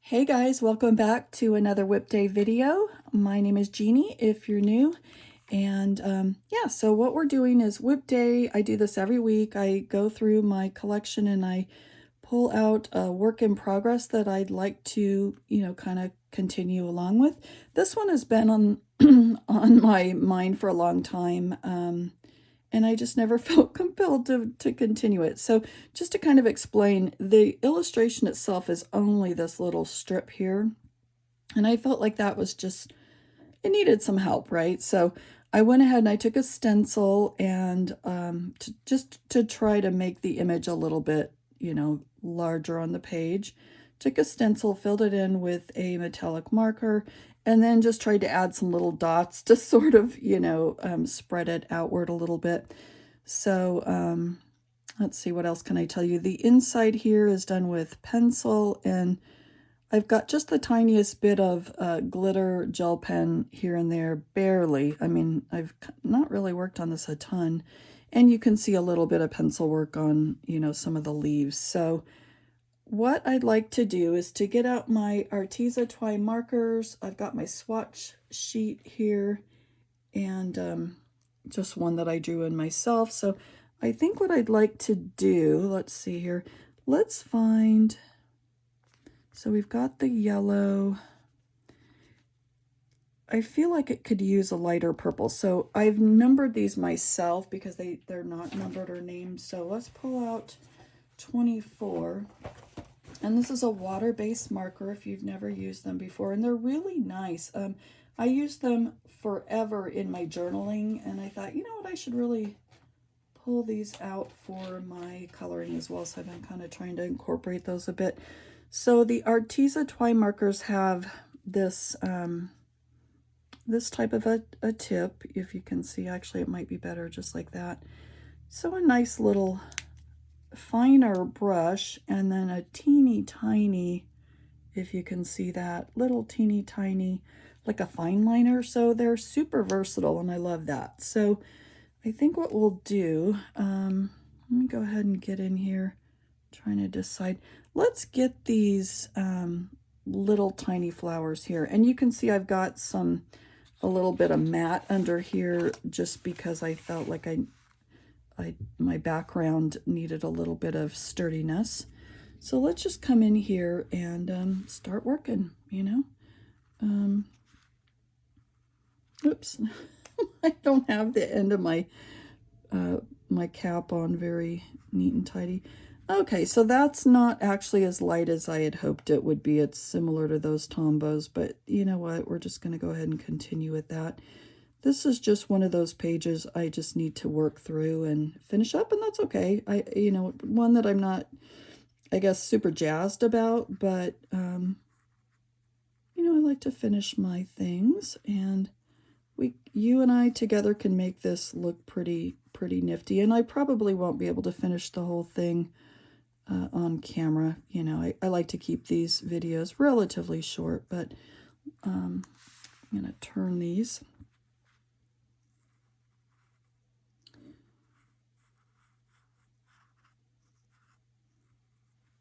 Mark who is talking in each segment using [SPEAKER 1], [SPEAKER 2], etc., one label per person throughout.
[SPEAKER 1] Hey guys, welcome back to another Whip Day video. My name is Jeannie if you're new. And yeah, so what we're doing is Whip Day. I do this every week. I go through my collection and I pull out a work in progress that I'd like to, kind of continue along with. This one has been on on my mind for a long time. And I just never felt compelled to continue it. So just to kind of explain, the illustration itself is only this little strip here. And I felt like that was just, it needed some help, right? So I went ahead and I took a stencil and just to try to make the image a little bit, larger on the page. Took a stencil, filled it in with a metallic marker, and then just tried to add some little dots to sort of, spread it outward a little bit. So let's see, what else can I tell you? The inside here is done with pencil, and I've got just the tiniest bit of glitter gel pen here and there, barely. I mean, I've not really worked on this a ton. And you can see a little bit of pencil work on, some of the leaves. So what I'd like to do is to get out my Arteza Twimarkers. I've got my swatch sheet here and just one that I drew in myself. So I think what I'd like to do, let's see here, let's find, so we've got the yellow. I feel like it could use a lighter purple. So I've numbered these myself because they're not numbered or named. So let's pull out 24. And this is a water-based marker if you've never used them before. And they're really nice. I used them forever in my journaling. And I thought, you know what, I should really pull these out for my coloring as well. So I've been kind of trying to incorporate those a bit. So the Arteza Twimarkers have this this type of a tip. If you can see, actually it might be better just like that. So a nice little finer brush, and then a teeny tiny, if you can see that, little teeny tiny, like a fine liner. So they're super versatile and I love that. So I think what we'll do, let me go ahead and get in here, trying to decide. Let's get these little tiny flowers here. And you can see I've got a little bit of matte under here just because I felt like my background needed a little bit of sturdiness. So let's just come in here and start working, Oops, I don't have the end of my my cap on very neat and tidy. Okay, so that's not actually as light as I had hoped it would be. It's similar to those Tombos, but you know what? We're just going to go ahead and continue with that. This is just one of those pages I just need to work through and finish up, and that's okay. One that I'm not, I guess, super jazzed about, but, I like to finish my things, and you and I together can make this look pretty nifty, and I probably won't be able to finish the whole thing on camera. I like to keep these videos relatively short, but I'm going to turn these.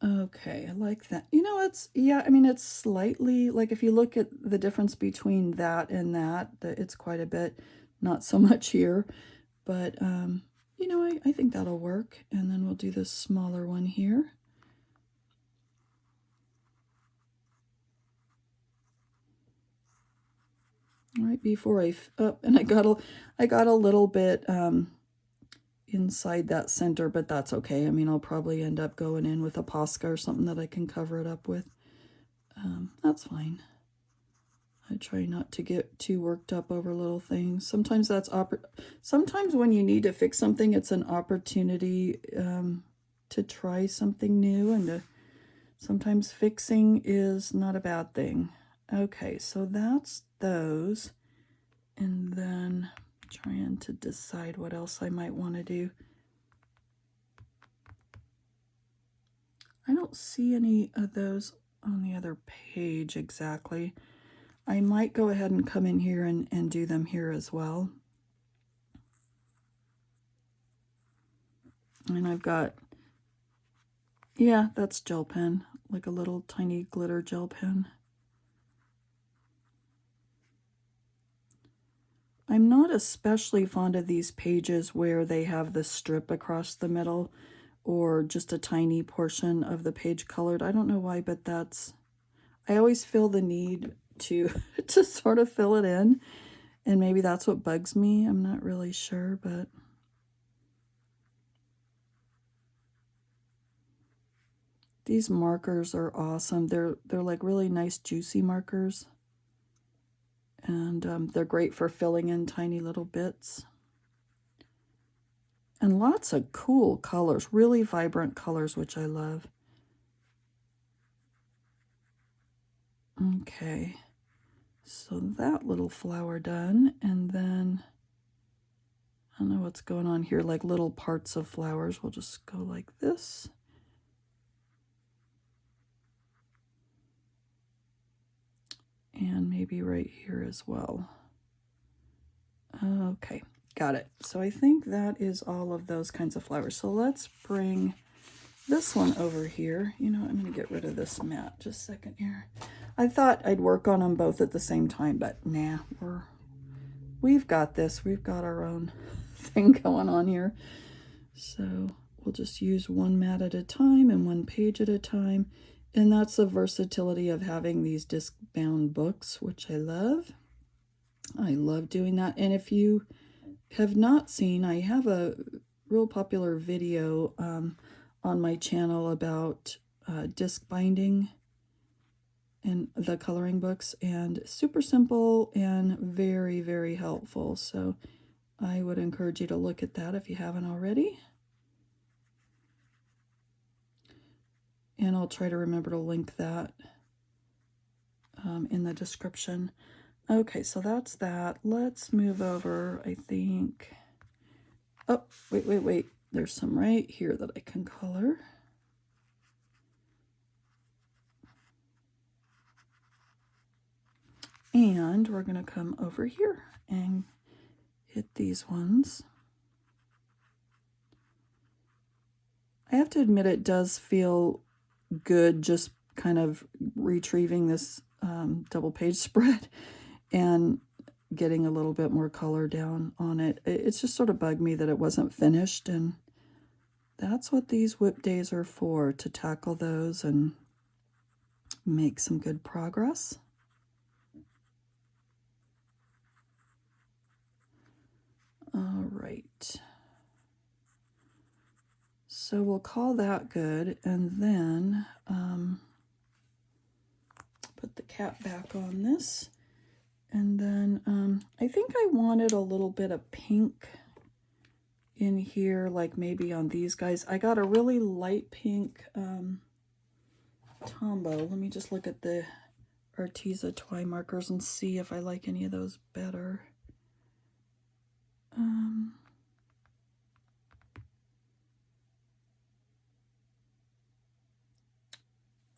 [SPEAKER 1] Okay, I like that. It's slightly, like if you look at the difference between that and that, it's quite a bit, not so much here, but, I think that'll work. And then we'll do this smaller one here. All right, before and I got a little bit, inside that center, but that's okay. I mean, I'll probably end up going in with a Posca or something that I can cover it up with. That's fine. I try not to get too worked up over little things. Sometimes sometimes when you need to fix something, it's an opportunity to try something new, and sometimes fixing is not a bad thing. Okay, so that's those. And then trying to decide what else I might want to do. I don't see any of those on the other page exactly. I might go ahead and come in here and do them here as well. And I've got, yeah, that's gel pen. like a little tiny glitter gel pen. I'm not especially fond of these pages where they have the strip across the middle or just a tiny portion of the page colored. I don't know why, but I always feel the need to to sort of fill it in, and maybe that's what bugs me. I'm not really sure, but these markers are awesome. They're like really nice juicy markers. And they're great for filling in tiny little bits. And lots of cool colors, really vibrant colors, which I love. Okay, so that little flower done, and then I don't know what's going on here, like little parts of flowers. We'll just go like this. And maybe right here as well. Okay, got it. So I think that is all of those kinds of flowers. So let's bring this one over here. You know, I'm going to get rid of this mat just a second here. I thought I'd work on them both at the same time, but nah, we've got this. We've got our own thing going on here. So we'll just use one mat at a time and one page at a time. And that's the versatility of having these disc-bound books, which I love. I love doing that. And if you have not seen, I have a real popular video on my channel about disc binding and the coloring books, and super simple and very, very helpful. So I would encourage you to look at that if you haven't already. And I'll try to remember to link that in the description. Okay, so that's that. Let's move over, I think. Oh, wait. There's some right here that I can color. And we're going to come over here and hit these ones. I have to admit it does feel good just kind of retrieving this double page spread and getting a little bit more color down on it. It's just sort of bugged me that it wasn't finished, and that's what these whip days are for, to tackle those and make some good progress. All right. So we'll call that good, and then put the cap back on this. And then I think I wanted a little bit of pink in here, like maybe on these guys. I got a really light pink Tombow. Let me just look at the Arteza Twimarkers and see if I like any of those better.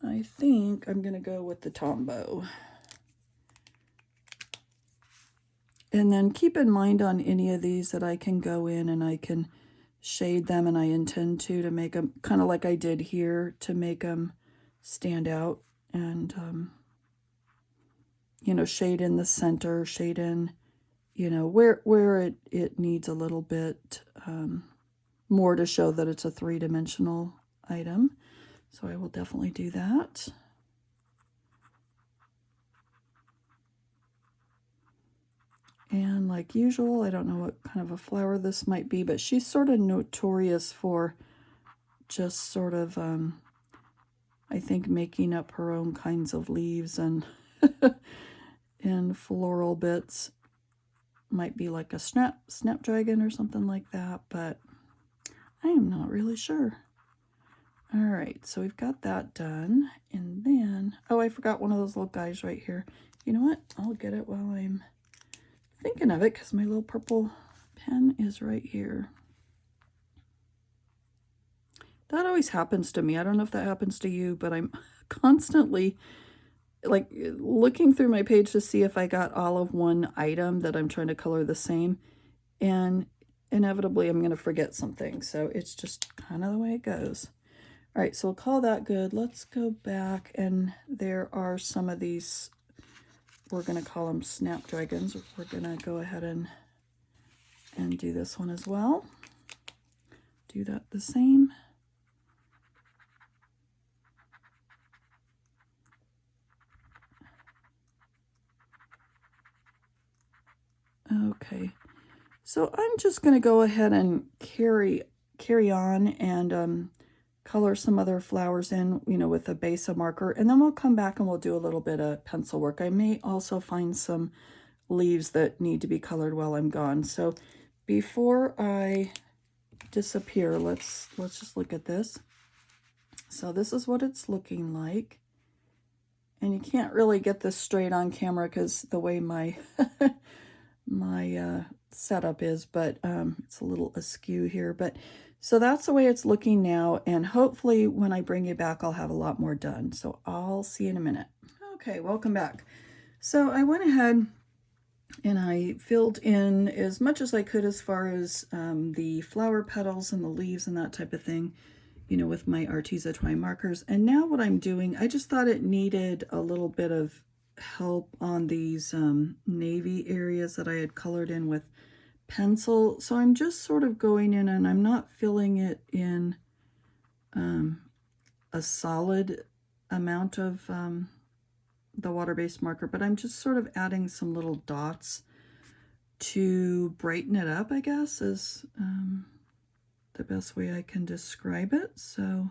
[SPEAKER 1] I think I'm going to go with the Tombow. And then keep in mind on any of these that I can go in and I can shade them, and I intend to make them kind of like I did here, to make them stand out, and you know, shade in the center, shade in, you know, where it needs a little bit more to show that it's a three-dimensional item. So I will definitely do that. And like usual, I don't know what kind of a flower this might be, but she's sort of notorious for just sort of, I think, making up her own kinds of leaves and and floral bits. Might be like a snapdragon or something like that, but I am not really sure. All right, so we've got that done. And then, oh, I forgot one of those little guys right here. You know what? I'll get it while I'm thinking of it, because my little purple pen is right here. That always happens to me. I don't know if that happens to you, but I'm constantly like looking through my page to see if I got all of one item that I'm trying to color the same, and inevitably I'm going to forget something. So it's just kind of the way it goes. All right, so we'll call that good. Let's go back, and there are some of these, we're going to call them snapdragons. We're going to go ahead and do this one as well. Do that the same. Okay, so I'm just going to go ahead and carry on and color some other flowers in, you know, with a base of marker, and then we'll come back and we'll do a little bit of pencil work. I may also find some leaves that need to be colored while I'm gone. So before I disappear, let's just look at this. So this is what it's looking like. And you can't really get this straight on camera because the way my my setup is, but it's a little askew here. But so that's the way it's looking now, and hopefully when I bring you back, I'll have a lot more done. So I'll see you in a minute. Okay, welcome back. So I went ahead and I filled in as much as I could as far as the flower petals and the leaves and that type of thing, you know, with my Arteza Twimarkers. And now what I'm doing, I just thought it needed a little bit of help on these navy areas that I had colored in with pencil. So I'm just sort of going in, and I'm not filling it in a solid amount of the water-based marker, but I'm just sort of adding some little dots to brighten it up, I guess, is the best way I can describe it. So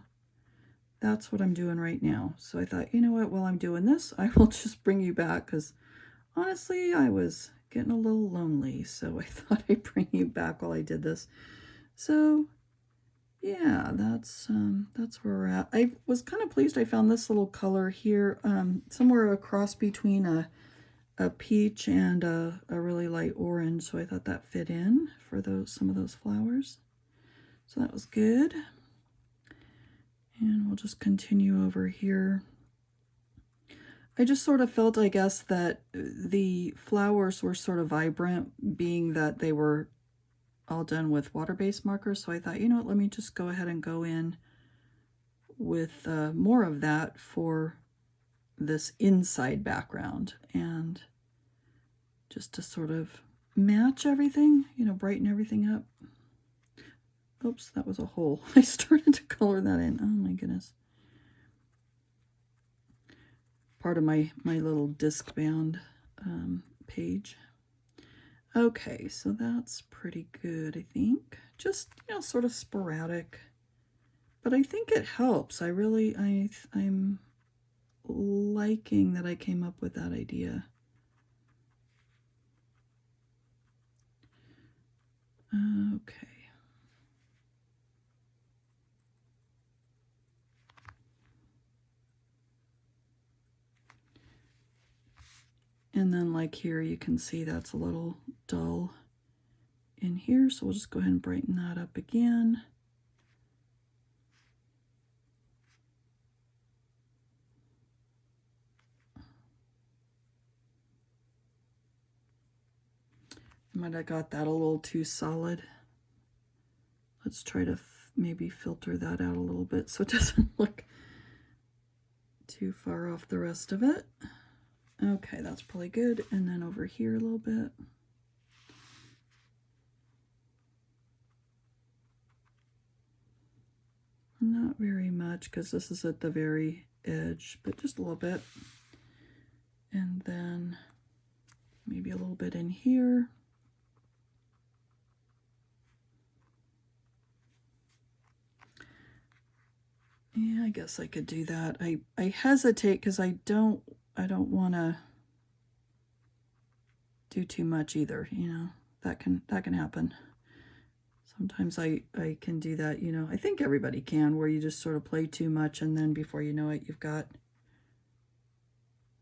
[SPEAKER 1] that's what I'm doing right now. So I thought, you know what, while I'm doing this, I will just bring you back, because honestly, I was getting a little lonely, so I thought I'd bring you back while I did this. So yeah, that's where we're at. I was kind of pleased I found this little color here, somewhere a cross between a peach and a really light orange, so I thought that fit in for some of those flowers. So that was good. And we'll just continue over here. I just sort of felt, I guess, that the flowers were sort of vibrant, being that they were all done with water-based markers. So I thought, you know what, let me just go ahead and go in with more of that for this inside background, and just to sort of match everything, you know, brighten everything up. Oops, that was a hole. I started to color that in. Oh my goodness. Part of my little disc bound page. Okay, so that's pretty good, I think. Just, you know, sort of sporadic. But I think it helps. I'm liking that I came up with that idea. Okay. And then like here, you can see that's a little dull in here. So we'll just go ahead and brighten that up again. Might have got that a little too solid. Let's try to maybe filter that out a little bit so it doesn't look too far off the rest of it. Okay, that's probably good. And then over here a little bit. Not very much, because this is at the very edge, but just a little bit. And then maybe a little bit in here. Yeah, I guess I could do that. I hesitate because I don't want to do too much either, you know. That can happen. Sometimes I can do that, you know. I think everybody can, where you just sort of play too much, and then before you know it, you've got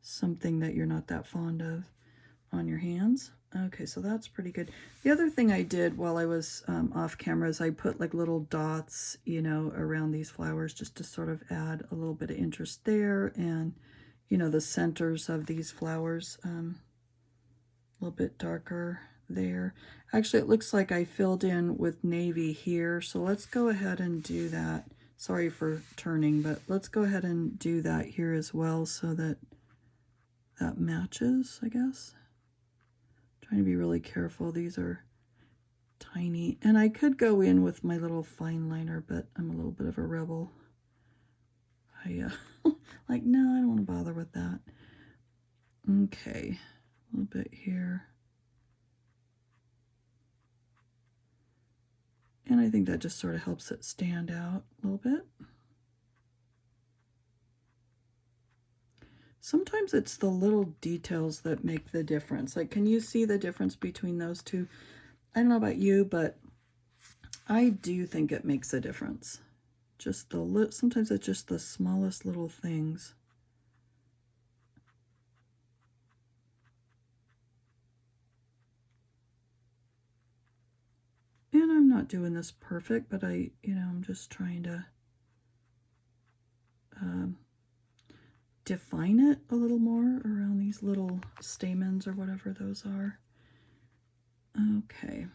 [SPEAKER 1] something that you're not that fond of on your hands. Okay, so that's pretty good. The other thing I did while I was off camera is I put like little dots, you know, around these flowers, just to sort of add a little bit of interest there, and, you know, the centers of these flowers, a little bit darker there. Actually, it looks like I filled in with navy here, so let's go ahead and do that. Sorry for turning, but let's go ahead and do that here as well so that that matches, I guess. Trying to be really careful. These are tiny. And I could go in with my little fine liner, but I'm a little bit of a rebel. I like, no, I don't want to bother with that. Okay, a little bit here. And I think that just sort of helps it stand out a little bit. Sometimes it's the little details that make the difference. Like, can you see the difference between those two? I don't know about you, but I do think it makes a difference. Just the sometimes it's just the smallest little things. And I'm not doing this perfect, but I'm just trying to define it a little more around these little stamens or whatever those are. Okay.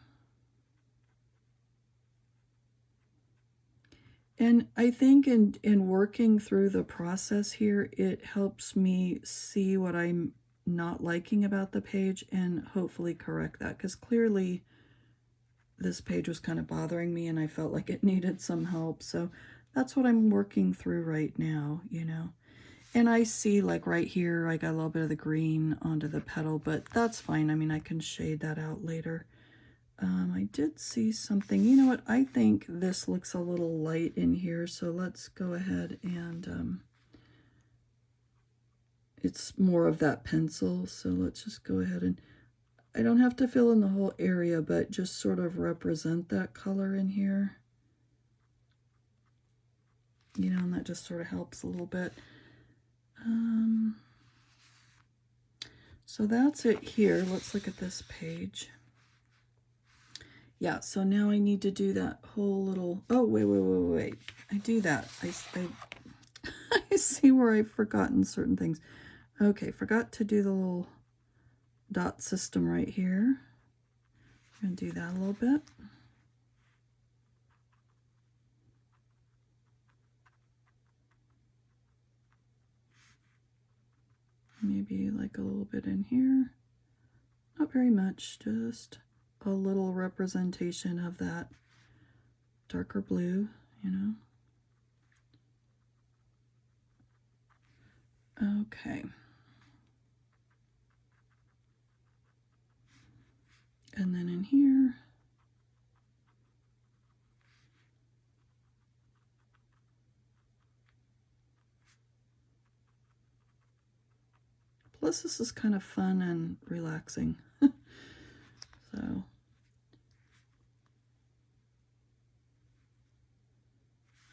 [SPEAKER 1] And I think in working through the process here, it helps me see what I'm not liking about the page and hopefully correct that, because clearly this page was kind of bothering me and I felt like it needed some help. So that's what I'm working through right now, And I see, like, right here, I got a little bit of the green onto the petal, but that's fine. I mean, I can shade that out later. I did see something. You know what? I think this looks a little light in here, so let's go ahead and it's more of that pencil, so let's just go ahead and I don't have to fill in the whole area, but just sort of represent that color in here. And that just sort of helps a little bit. So that's it here. Let's look at this page. Yeah, so now I need to do that whole little, oh, wait. I do that. I see where I've forgotten certain things. Okay, forgot to do the little dot system right here. I'm going to do that a little bit. Maybe like a little bit in here. Not very much, just a little representation of that darker blue, Okay. And then in here, plus this is kind of fun and relaxing. So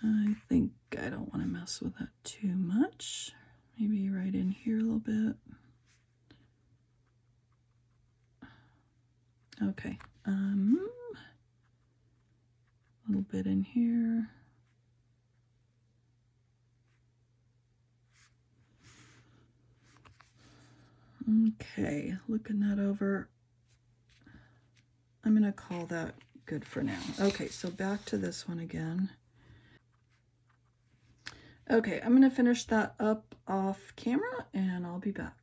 [SPEAKER 1] I think I don't want to mess with that too much. Maybe right in here a little bit. Okay, a little bit in here. Okay, looking that over. I'm gonna call that good for now. Okay, so back to this one again. Okay, I'm gonna finish that up off camera and I'll be back.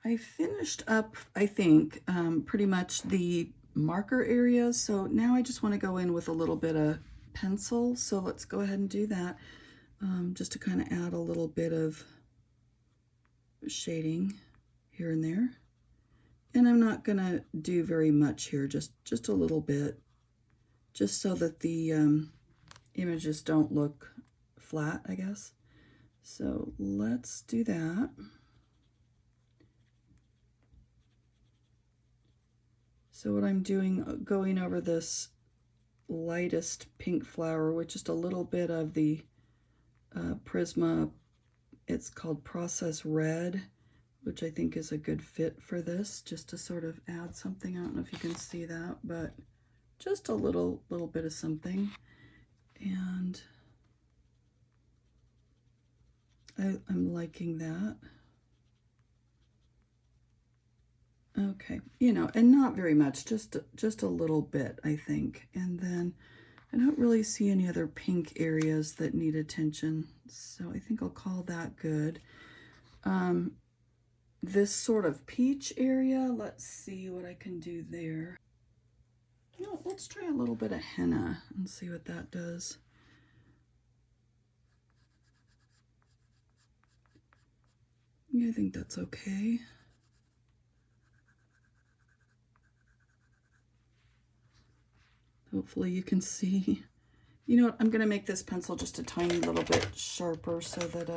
[SPEAKER 1] I finished up, I think, pretty much the marker areas. So now I just want to go in with a little bit of pencil. So let's go ahead and do that, just to kind of add a little bit of shading here and there. And I'm not going to do very much here, just a little bit, just so that the images don't look flat, I guess. So let's do that. So what I'm doing, going over this lightest pink flower with just a little bit of the Prisma, it's called Process Red, which I think is a good fit for this, just to sort of add something. I don't know if you can see that, but just a little bit of something. And I'm liking that. Okay, and not very much, just a little bit, I think. And then I don't really see any other pink areas that need attention, so I think I'll call that good. This sort of peach area, let's see what I can do there. You know, let's try a little bit of henna and see what that does. Yeah, I think that's okay. Hopefully you can see. You know what, I'm gonna make this pencil just a tiny little bit sharper so that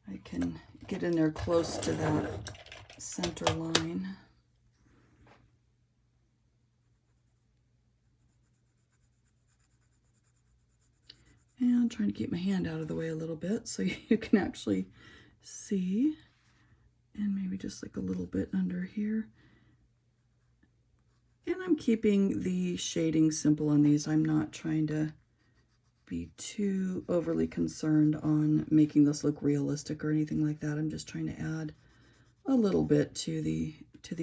[SPEAKER 1] I can get in there close to that center line. And I'm trying to keep my hand out of the way a little bit so you can actually see. And maybe just like a little bit under here. And I'm keeping the shading simple on these. I'm not trying to be too overly concerned on making this look realistic or anything like that. I'm just trying to add a little bit to the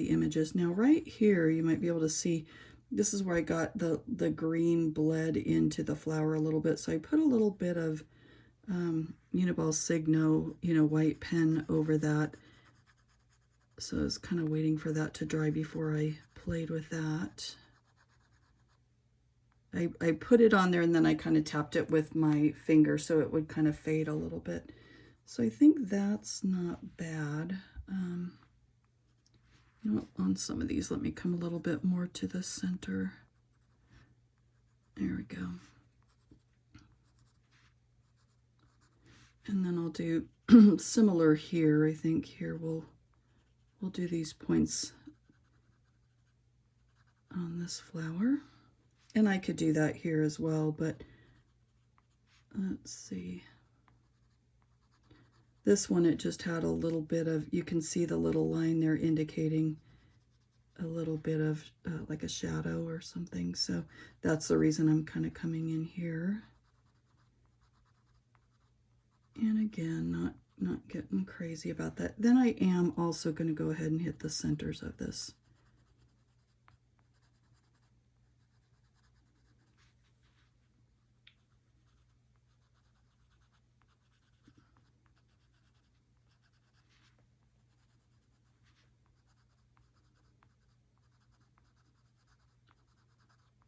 [SPEAKER 1] images. Now right here you might be able to see this is where I got the green bled into the flower a little bit. So I put a little bit of Uniball Signo, white pen over that. So I was kind of waiting for that to dry before I played with that. I put it on there and then I kind of tapped it with my finger so it would kind of fade a little bit. So I think that's not bad. You know what, on some of these, let me come a little bit more to the center. There we go. And then I'll do similar here. I think here we'll do these points on this flower. And I could do that here as well, but let's see. This one, it just had a little bit of, you can see the little line there indicating a little bit of like a shadow or something. So that's the reason I'm kind of coming in here. And again, not getting crazy about that. Then I am also going to go ahead and hit the centers of this.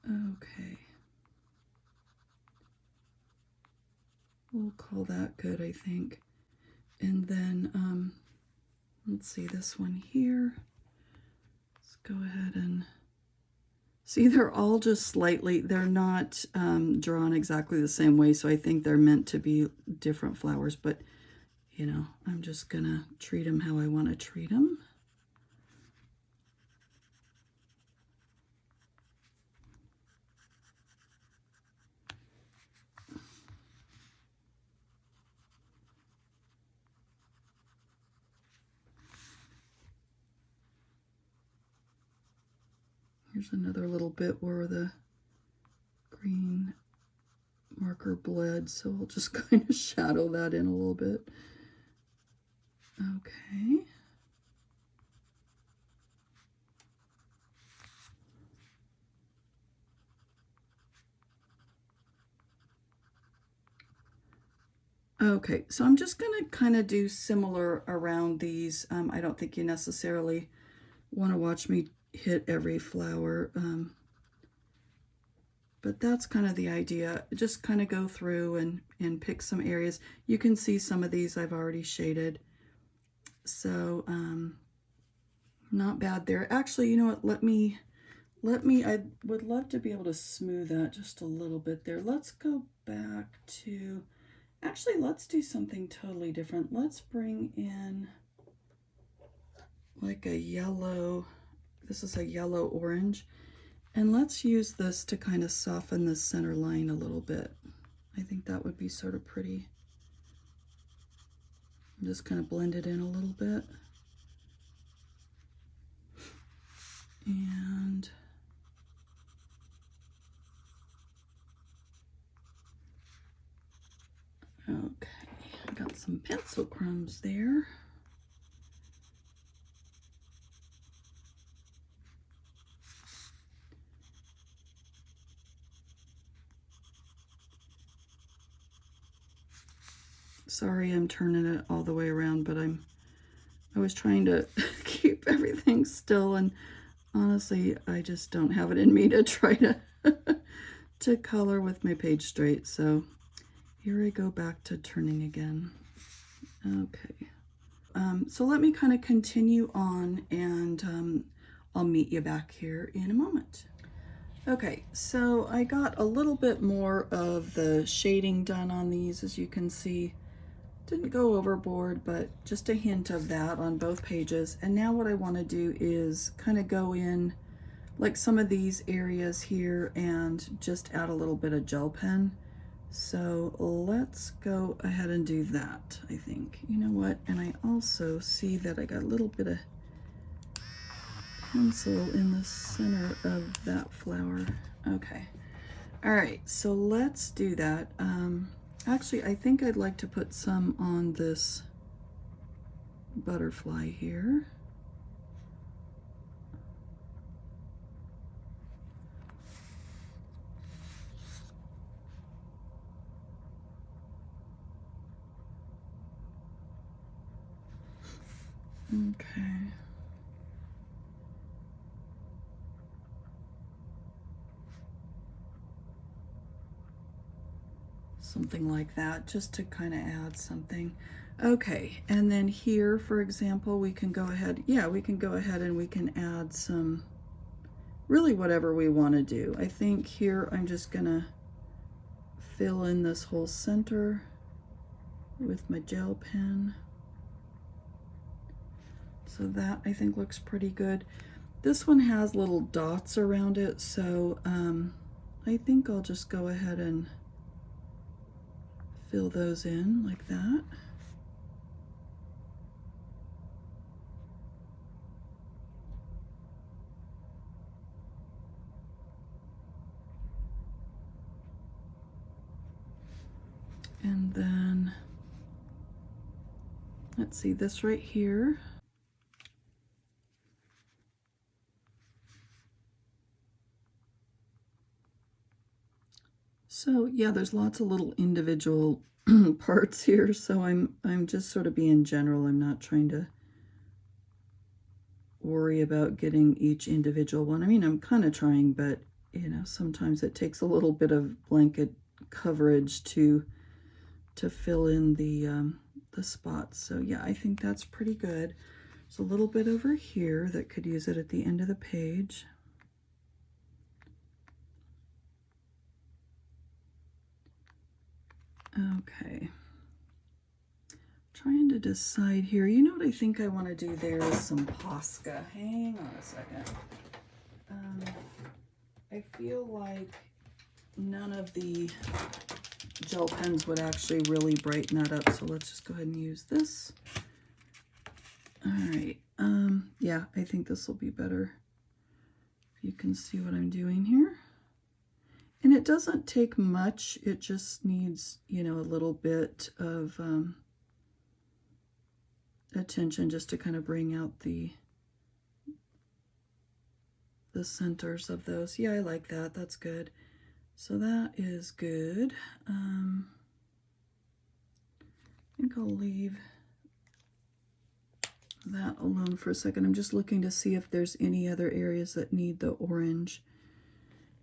[SPEAKER 1] Okay. We'll call that good, I think. And then, let's see this one here. Let's go ahead and see, they're all just slightly, they're not drawn exactly the same way. So I think they're meant to be different flowers, but I'm just gonna treat them how I want to treat them. Here's another little bit where the green marker bled, so we'll just kind of shadow that in a little bit. Okay. Okay, so I'm just going to kind of do similar around these. I don't think you necessarily want to watch me hit every flower, but that's kind of the idea. Just kind of go through and pick some areas. You can see some of these I've already shaded, so not bad there. Actually, you know what, let me, I would love to be able to smooth that just a little bit there. Let's go back to, actually, let's do something totally different. Let's bring in like a yellow, this is a yellow orange, and let's use this to kind of soften the center line a little bit. I think that would be sort of pretty. Just kind of blend it in a little bit. And okay, I got some pencil crumbs there. Sorry I'm turning it all the way around, but I was trying to keep everything still, and honestly, I just don't have it in me to try to to color with my page straight. So here I go back to turning again. Okay. So let me kind of continue on, and I'll meet you back here in a moment. Okay, so I got a little bit more of the shading done on these, as you can see. Didn't go overboard, but just a hint of that on both pages. And now what I want to do is kind of go in like some of these areas here and just add a little bit of gel pen. So let's go ahead and do that, I think. You know what? And I also see that I got a little bit of pencil in the center of that flower. Okay. All right, so let's do that. Actually, I think I'd like to put some on this butterfly here. Okay. Something like that, just to kind of add something. Okay, and then here, for example, we can go ahead, we can go ahead and we can add some, really whatever we want to do. I think here I'm just gonna fill in this whole center with my gel pen. So that I think looks pretty good. This one has little dots around it, so I think I'll just go ahead and fill those in like that. And then, let's see, this right here. So yeah, there's lots of little individual parts here, so I'm just sort of being general. I'm not trying to worry about getting each individual one. I mean, I'm kind of trying, but you know, sometimes it takes a little bit of blanket coverage to fill in the spots. So yeah, I think that's pretty good. There's a little bit over here that could use it at the end of the page. Okay. Trying to decide here. You know what I think I want to do there is some Posca. Hang on a second. I feel like none of the gel pens would actually really brighten that up, so let's just go ahead and use this. All right. Yeah, I think this will be better. If you can see what I'm doing here. And it doesn't take much. It just needs, you know, a little bit of attention just to kind of bring out the centers of those. Yeah, I like that. That's good. So that is good. I think I'll leave that alone for a second. I'm just looking to see if there's any other areas that need the orange.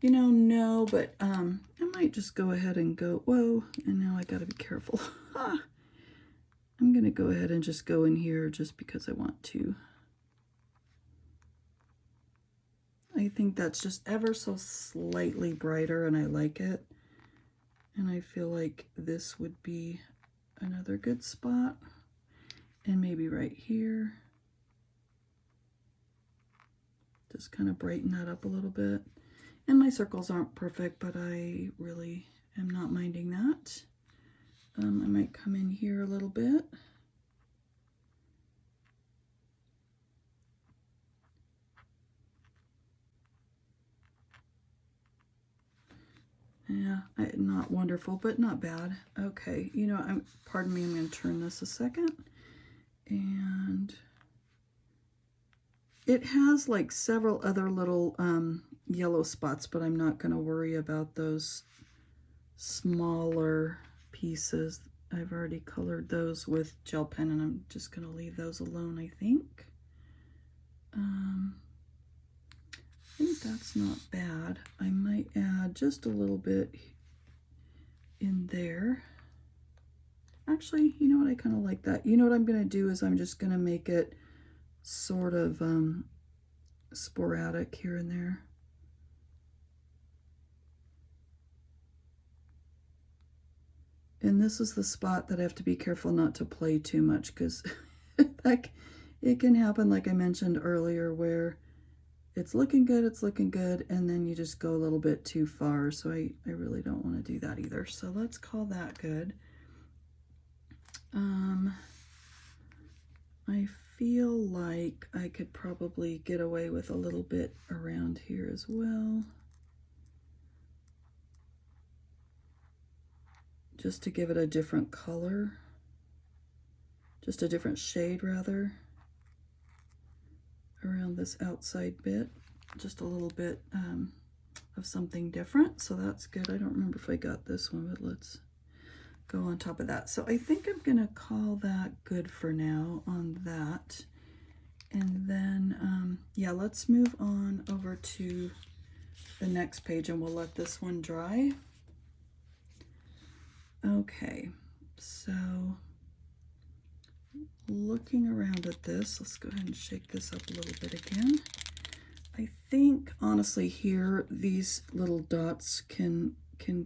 [SPEAKER 1] You know, no, but I might just go ahead and go, whoa, and now I gotta be careful. I'm gonna go ahead and just go in here just because I want to. I think that's just ever so slightly brighter and I like it. And I feel like this would be another good spot. And maybe right here. Just kind of brighten that up a little bit. And my circles aren't perfect, but I really am not minding that. I might come in here a little bit. Yeah, not wonderful, but not bad. Okay, you know, pardon me, I'm going to turn this a second. And it has like several other little yellow spots, but I'm not going to worry about those smaller pieces. I've already colored those with gel pen, and I'm just going to leave those alone, I think. I think that's not bad. I might add just a little bit in there. Actually, you know what? I kind of like that. You know what I'm going to do is I'm just going to make it sort of sporadic here and there. And this is the spot that I have to be careful not to play too much, because like it can happen, like I mentioned earlier, where it's looking good, and then you just go a little bit too far. So I really don't want to do that either. So let's call that good. I feel like I could probably get away with a little bit around here as well. Just to give it a different color. Just a different shade, rather. Around this outside bit, just a little bit of something different, so that's good. I don't remember if I got this one, but let's go on top of that. So I think I'm gonna call that good for now on that, and then yeah, let's move on over to the next page, and we'll let this one dry. Okay, so looking around at this, let's go ahead and shake this up a little bit again. I think honestly here, these little dots can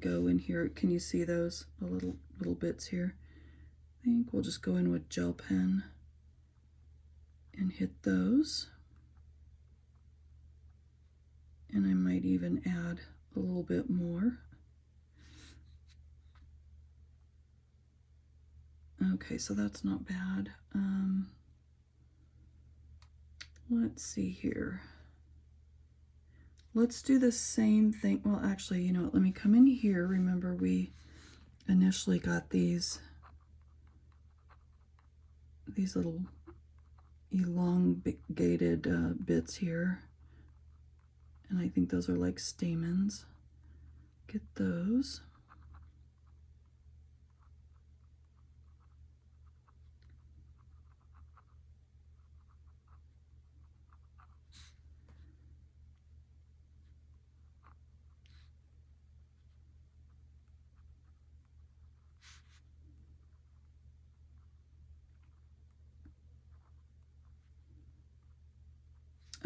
[SPEAKER 1] go in here. Can you see those? The little bits here? I think we'll just go in with gel pen and hit those. And I might even add a little bit more. Okay, so that's not bad. Let's see here. Let's do the same thing. Well, actually, you know what? Let me come in here. Remember, we initially got these little elongated bits here. And I think those are like stamens. Get those.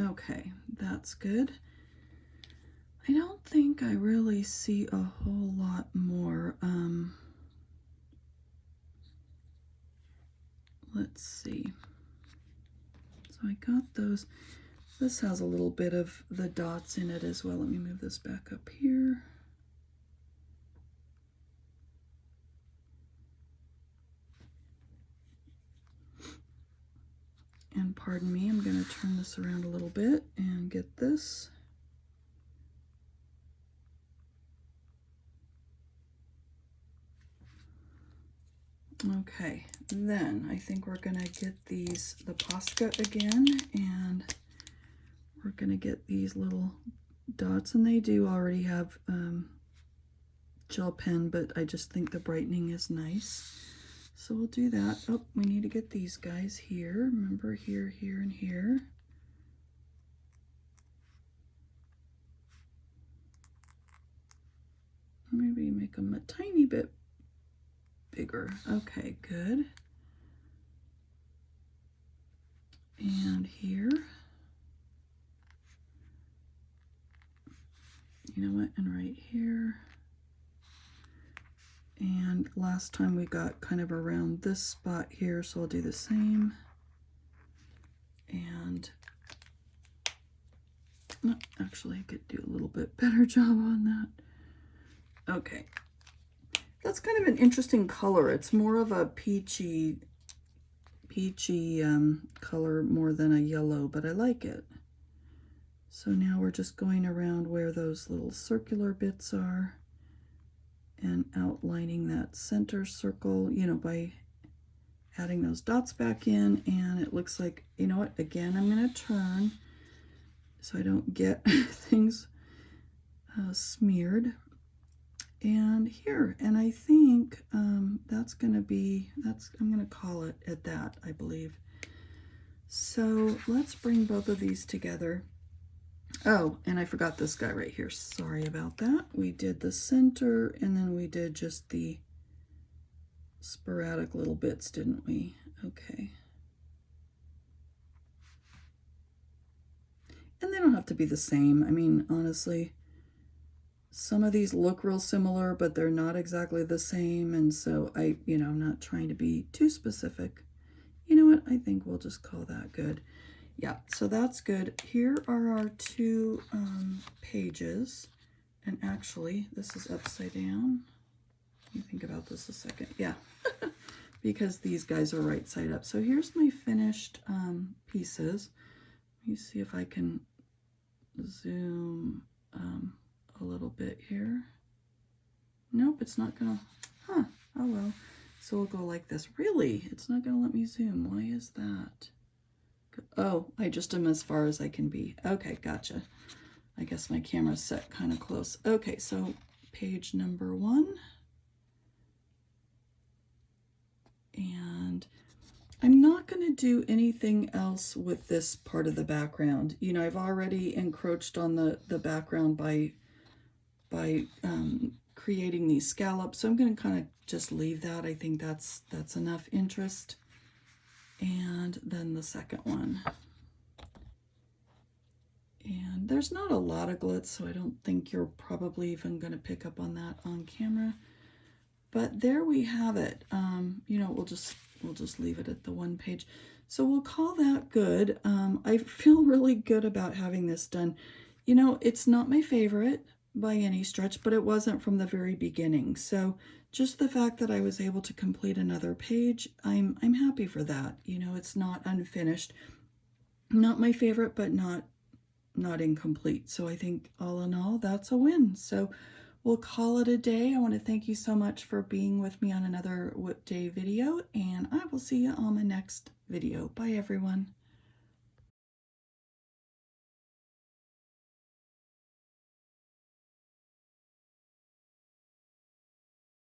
[SPEAKER 1] Okay, that's good. I don't think I really see a whole lot more. Let's see. So I got those. This has a little bit of the dots in it as well. Let me move this back up here. And pardon me, I'm going to turn this around a little bit and get this. Okay, then I think we're going to get the Posca again, and we're going to get these little dots, and they do already have gel pen, but I just think the brightening is nice. So we'll do that. Oh, we need to get these guys here. Remember, here, here, and here. Maybe make them a tiny bit bigger. Okay, good. And here. You know what? And right here. And last time we got kind of around this spot here, so I'll do the same. And no, actually I could do a little bit better job on that. Okay. That's kind of an interesting color. It's more of a peachy color more than a yellow, but I like it. So now we're just going around where those little circular bits are and outlining that center circle, you know, by adding those dots back in. And it looks like, you know what, again, I'm going to turn so I don't get things smeared. and here. And I think that's going to be, I'm going to call it at that, I believe. So let's bring both of these together. Oh, and I forgot this guy right here. Sorry about that. We did the center, and then we did just the sporadic little bits, didn't we? Okay. And they don't have to be the same. I mean, honestly, some of these look real similar, but they're not exactly the same. And so I'm not trying to be too specific. You know what? I think we'll just call that good. Yeah, so that's good. Here are our two pages. And actually, this is upside down. Let me think about this a second. Yeah, because these guys are right side up. So here's my finished pieces. Let me see if I can zoom a little bit here. Nope, it's not gonna, oh well. So we'll go like this. Really, it's not gonna let me zoom. Why is that? Oh, I just am as far as I can be. Okay, gotcha. I guess my camera's set kind of close. Okay, so page number 1. And I'm not going to do anything else with this part of the background. You know, I've already encroached on the background by creating these scallops. So I'm going to kind of just leave that. I think that's enough interest. And then the second one. And there's not a lot of glitz, so I don't think you're probably even going to pick up on that on camera. But there we have it. You know, we'll just leave it at the 1 page. So we'll call that good. I feel really good about having this done. You know, it's not my favorite by any stretch, but it wasn't from the very beginning. So just the fact that I was able to complete another page, I'm happy for that. You know, it's not unfinished. Not my favorite, but not incomplete. So I think all in all, that's a win. So we'll call it a day. I want to thank you so much for being with me on another Whip Day video, and I will see you on my next video. Bye, everyone.